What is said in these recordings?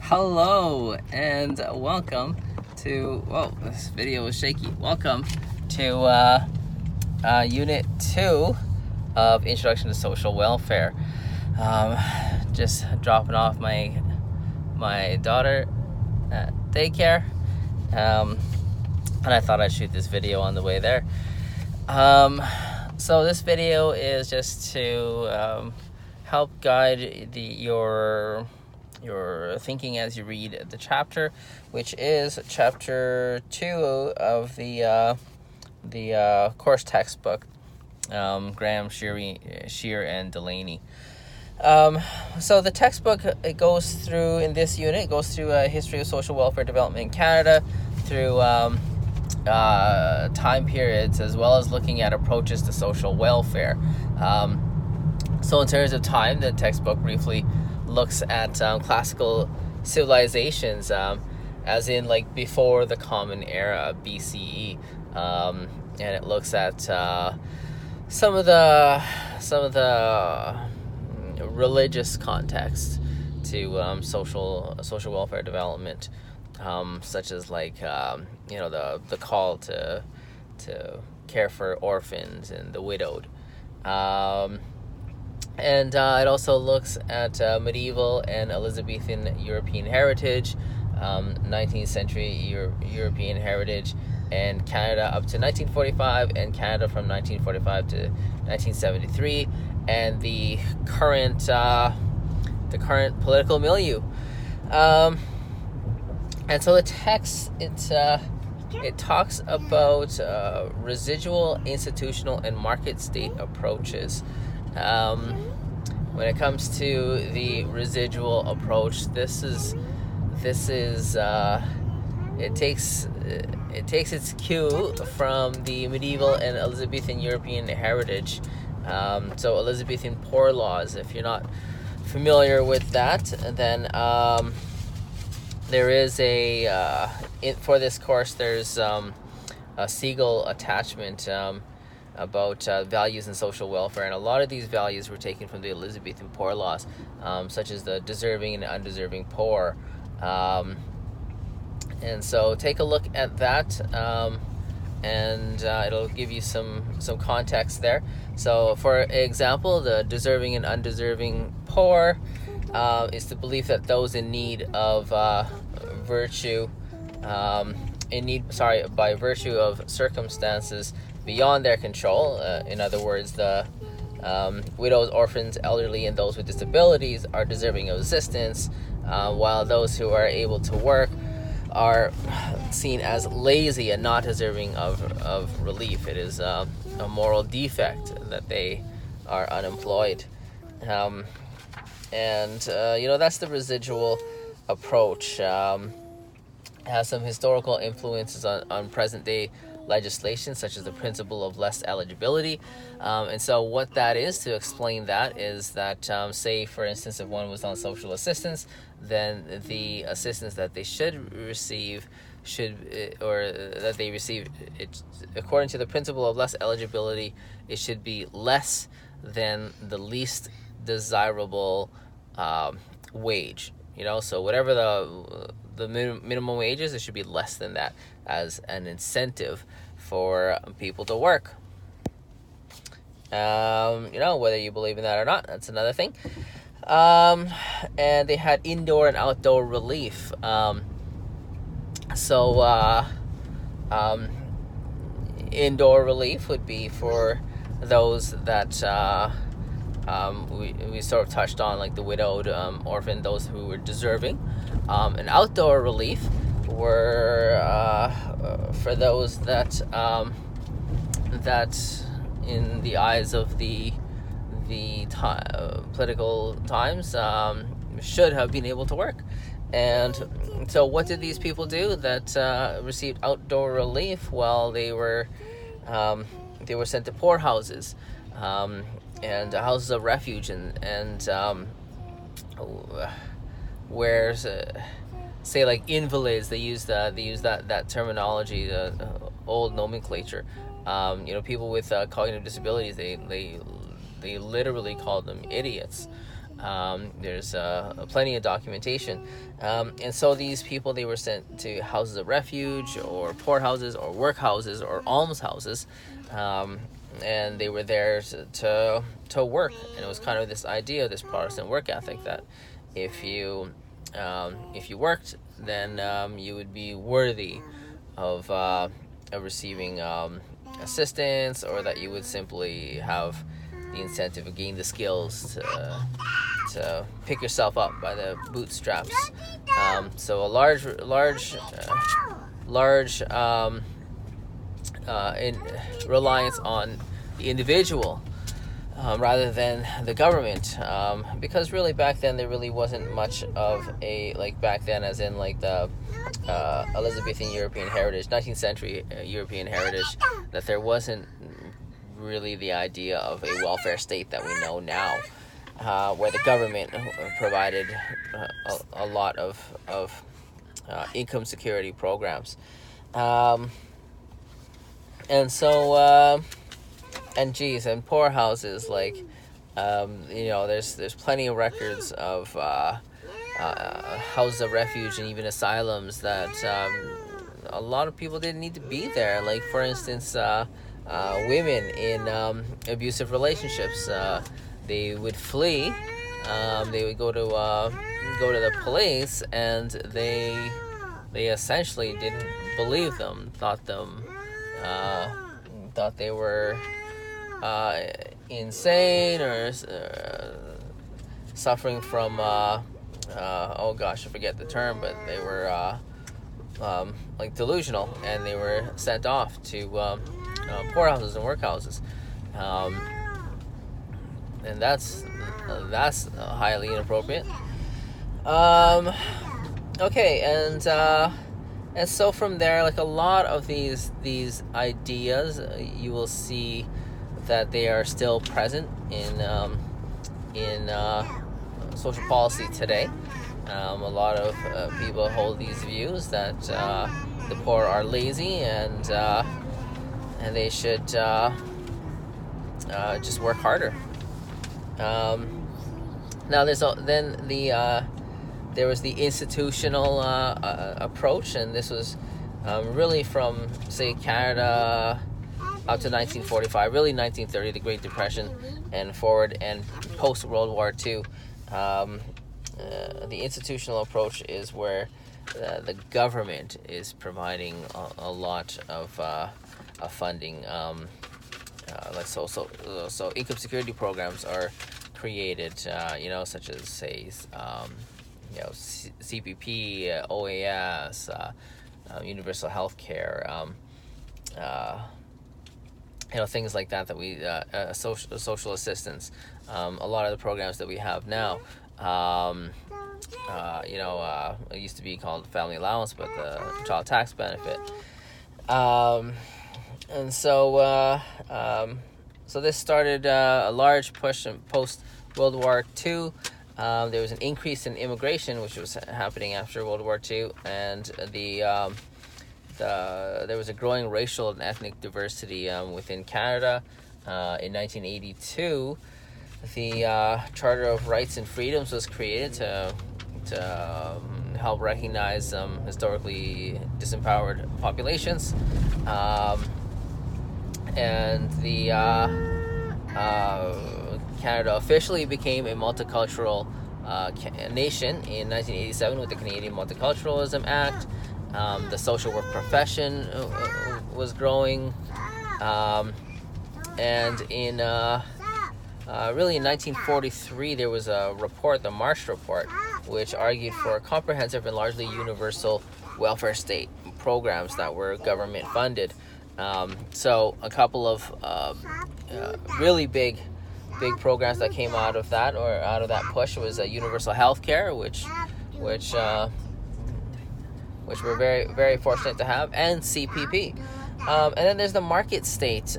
Hello and welcome to, whoa, this video is shaky. Welcome to Unit 2 of Introduction to Social Welfare. Just dropping off my daughter at daycare, and I thought I'd shoot this video on the way there. So this video is just to help guide your thinking as you read the chapter, which is chapter 2 of the course textbook, Graham, Shear, and Delaney. So the textbook, it goes through, in this unit, it goes through a history of social welfare development in Canada, through time periods, as well as looking at approaches to social welfare. So in terms of time, the textbook briefly looks at classical civilizations, as in like before the Common Era, BCE, and it looks at some of the religious context to social welfare development, such as like the call to care for orphans and the widowed. And it also looks at medieval and Elizabethan European heritage, 19th century European heritage, and Canada up to 1945, and Canada from 1945 to 1973, and the current political milieu. And so the text, it talks about residual, institutional, and market state approaches. When it comes to the residual approach, it takes its cue from the medieval and Elizabethan European heritage. So Elizabethan poor laws, if you're not familiar with that, then there is for this course, there's a Siegel attachment about values in social welfare, and a lot of these values were taken from the Elizabethan poor laws, such as the deserving and undeserving poor. And so take a look at that, and it'll give you some context there. So for example, the deserving and undeserving poor is the belief that those in need of virtue, by virtue of circumstances beyond their control, in other words, the widows, orphans, elderly, and those with disabilities are deserving of assistance, while those who are able to work are seen as lazy and not deserving of relief. It is a moral defect that they are unemployed. And that's the residual approach. Has some historical influences on present day legislation, such as the principle of less eligibility. And so what that is, to explain that, is that say for instance, if one was on social assistance, then the assistance that they should receive according to the principle of less eligibility, it should be less than the least desirable wage. So whatever the minimum wage is, it should be less than that as an incentive for people to work. Whether you believe in that or not, that's another thing. And they had indoor and outdoor relief. Indoor relief would be for those that we sort of touched on, like the widowed, orphan, those who were deserving. And outdoor relief were for those that in the eyes of the political times should have been able to work. And so what did these people do that received outdoor relief? Well, they were sent to poorhouses, and houses of refuge, and where say like invalids, they use that terminology, the old nomenclature. People with cognitive disabilities, they literally called them idiots. There's plenty of documentation. And so these people, they were sent to houses of refuge or poorhouses or workhouses or almshouses. And they were there to work. And it was kind of this idea, this Protestant work ethic, that if you worked, then you would be worthy of receiving assistance, or that you would simply have the incentive of gain the skills to pick yourself up by the bootstraps. So a large in reliance on the individual rather than the government, because really back then there really wasn't much of a, like back then as in like the Elizabethan European heritage, 19th century European heritage, that there wasn't really the idea of a welfare state that we know now, where the government provided a lot of income security programs. And so and poorhouses, like there's plenty of records of houses of refuge and even asylums that a lot of people didn't need to be there. Like, for instance, women in abusive relationships, they would flee. They would go to the police, and they essentially didn't believe them, thought they were insane or suffering from oh gosh, I forget the term, but they were like delusional, and they were sent off to poorhouses and workhouses, and that's highly inappropriate. Okay, and so from there, like a lot of these ideas, you will see that they are still present in social policy today. A lot of people hold these views that the poor are lazy and they should just work harder. Now there was the institutional approach, and this was really from, say, Canada up to 1945, really 1930, the Great Depression, and forward, and post-World War II. The institutional approach is where the government is providing a lot of funding. Like so income security programs are created, such as, say, CPP, OAS, universal health care, things like that we social assistance. A lot of the programs that we have now, it used to be called family allowance, but the child tax benefit. And so this started a large push in post World War II. There was an increase in immigration, which was happening after World War II, and there was a growing racial and ethnic diversity within Canada. In 1982, the Charter of Rights and Freedoms was created to help recognize historically disempowered populations, and the Canada officially became a multicultural nation in 1987 with the Canadian Multiculturalism Act. The social work profession was growing, and in really in 1943 there was a report, the Marsh Report, which argued for comprehensive and largely universal welfare state programs that were government funded. So a couple of really big programs that came out of that, or out of that push, was universal health care, which we're very, very fortunate to have, and CPP. And then there's the market state.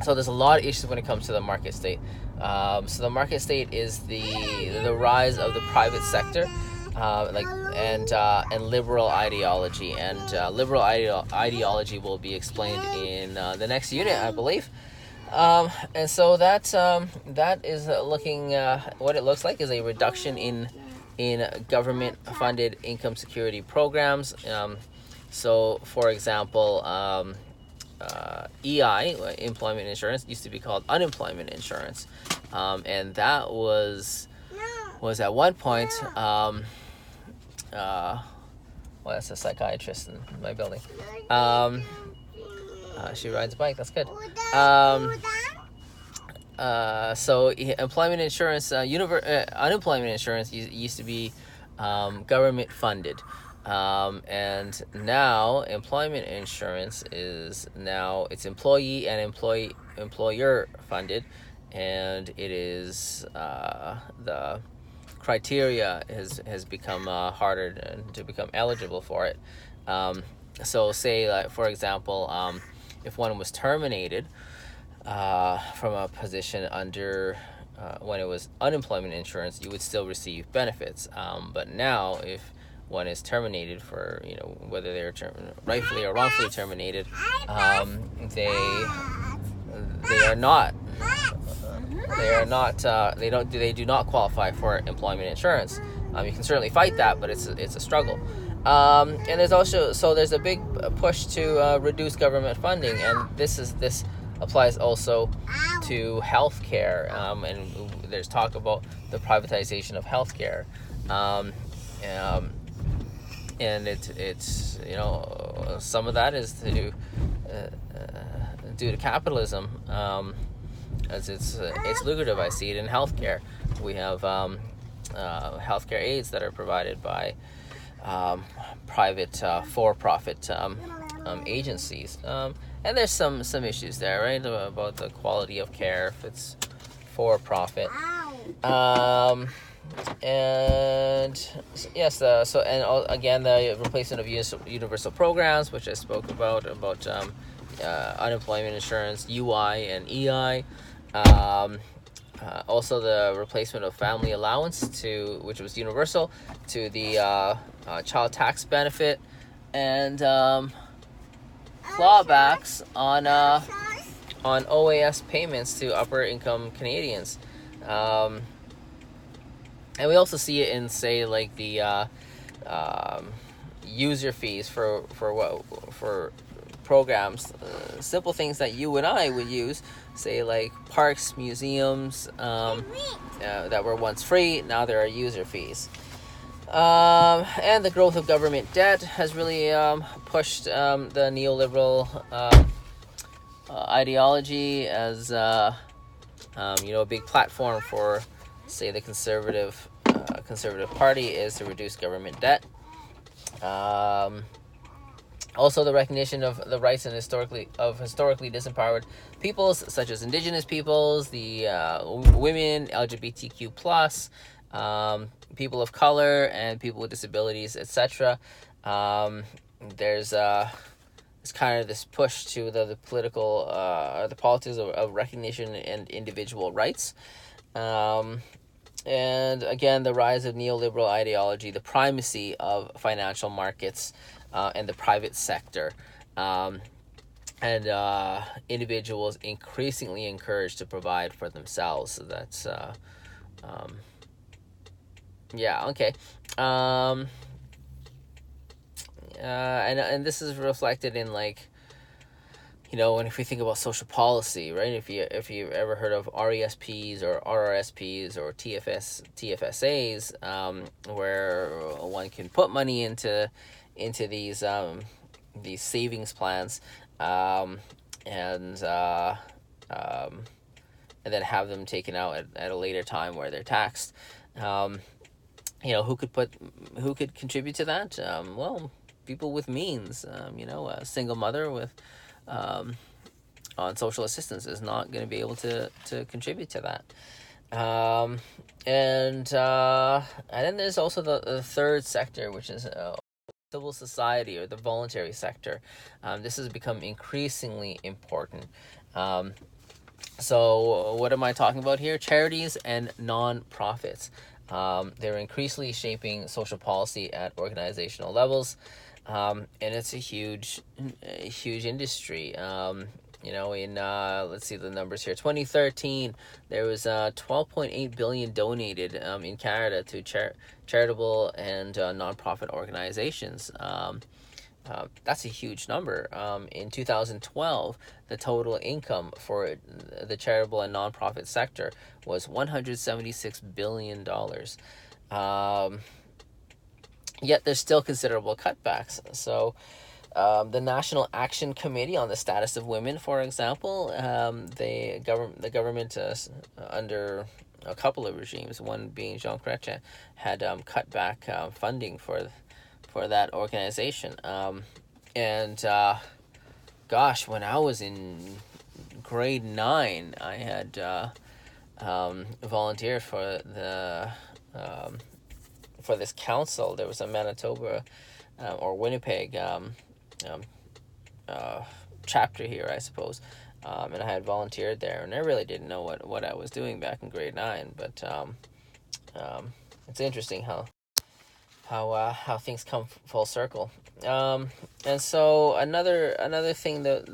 So there's a lot of issues when it comes to the market state. So the market state is the rise of the private sector, and liberal ideology. And liberal ideology will be explained in the next unit, I believe. And so that is looking what it looks like is a reduction in government funded income security programs. So, for example, EI, employment insurance, used to be called unemployment insurance, and that was at one point. Well, that's a psychiatrist in my building. She rides a bike. That's good. So employment insurance, unemployment insurance used to be government funded, and now employment insurance is now it's employee and employer funded, and it is the criteria has become harder to become eligible for it. So say, like, for example, if one was terminated from a position under when it was unemployment insurance, you would still receive benefits. But now, if one is terminated for, whether they're rightfully or wrongfully terminated, they are not. They do not qualify for employment insurance. You can certainly fight that, but it's a struggle. And there's a big push to reduce government funding, and this applies also to healthcare. And there's talk about the privatization of healthcare, and it's some of that is due to capitalism. As it's lucrative. I see it in healthcare. We have healthcare aids that are provided by private for-profit agencies, and there's some issues there, right, about the quality of care if it's for-profit. And yes, again, the replacement of universal programs, which I spoke about unemployment insurance, UI and EI. Also the replacement of family allowance which was universal, to the child tax benefit, and clawbacks on OAS payments to upper income Canadians. And we also see it in, say, like the user fees for programs, simple things that you and I would use, say like parks, museums, that were once free, now there are user fees. And the growth of government debt has really pushed the neoliberal ideology as a big platform for, say, the conservative party is to reduce government debt. Also, the recognition of the rights and historically disempowered peoples, such as Indigenous peoples, the women, LGBTQ+, people of color, and people with disabilities, etc. There's it's kind of this push to the political, the politics of recognition and individual rights. And again, the rise of neoliberal ideology, the primacy of financial markets, and the private sector, and individuals increasingly encouraged to provide for themselves. So that's okay. And this is reflected in, like, when if we think about social policy, right? If you've ever heard of RESPs or RRSPs or TFSAs, where one can put money into these savings plans, and then have them taken out at a later time where they're taxed. Who could contribute to that? Well, people with means. A single mother with on social assistance is not going to be able to contribute to that. And then there's also the third sector, which is civil society, or the voluntary sector. This has become increasingly important. So what am I talking about here? Charities and non-profits. They're increasingly shaping social policy at organizational levels, and it's a huge industry. You know, in let's see the numbers here. 2013, there was 12.8 billion donated in Canada to charitable and nonprofit organizations. That's a huge number. In 2012, the total income for the charitable and nonprofit sector was $176 billion. Yet there's still considerable cutbacks. So the National Action Committee on the Status of Women, for example, the government under a couple of regimes, one being Jean Chrétien, had cut back funding for that organization. Gosh, when I was in grade 9, I had volunteered for this council. There was a Manitoba or Winnipeg chapter here, I suppose, and I had volunteered there, and I really didn't know what I was doing back in grade 9, but it's interesting how things come full circle. And so another thing that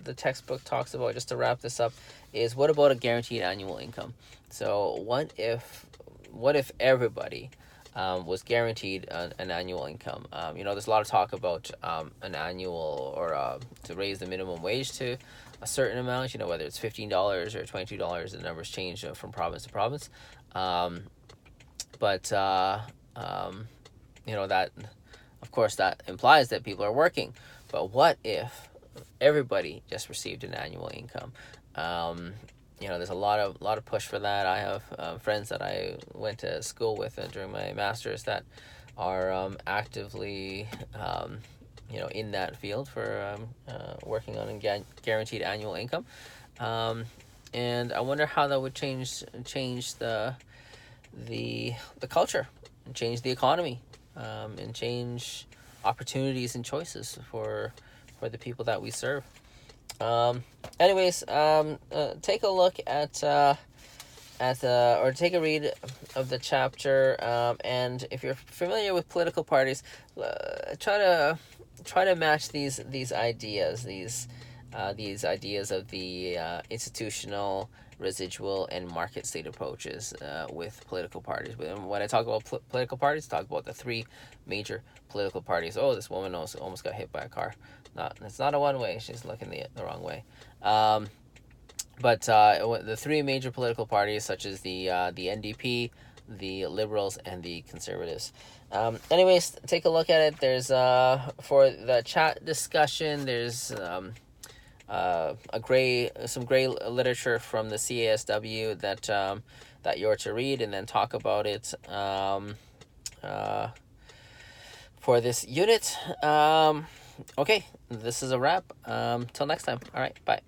the textbook talks about, just to wrap this up, is what about a guaranteed annual income? So what if everybody was guaranteed an annual income? There's a lot of talk about an annual or to raise the minimum wage to a certain amount. Whether it's $15 or $22, the numbers change from province to province. But that, of course, that implies that people are working. But what if everybody just received an annual income? There's a lot of push for that. I have friends that I went to school with during my master's that are actively in that field for working on a guaranteed annual income. And I wonder how that would change the culture, and change the economy, and change opportunities and choices for the people that we serve. Anyways, take a look at or take a read of the chapter, and if you're familiar with political parties, try to match these ideas, these ideas of the institutional, residual, and market state approaches with political parties. When I talk about political parties, I talk about the three major political parties. Oh, this woman almost got hit by a car. It's not a one-way. She's looking the wrong way. But the three major political parties, such as the NDP, the Liberals, and the Conservatives. Anyways, take a look at it. There's for the chat discussion, there's some gray literature from the CASW that you're to read and then talk about it for this unit. Okay, this is a wrap. Till next time. All right, bye.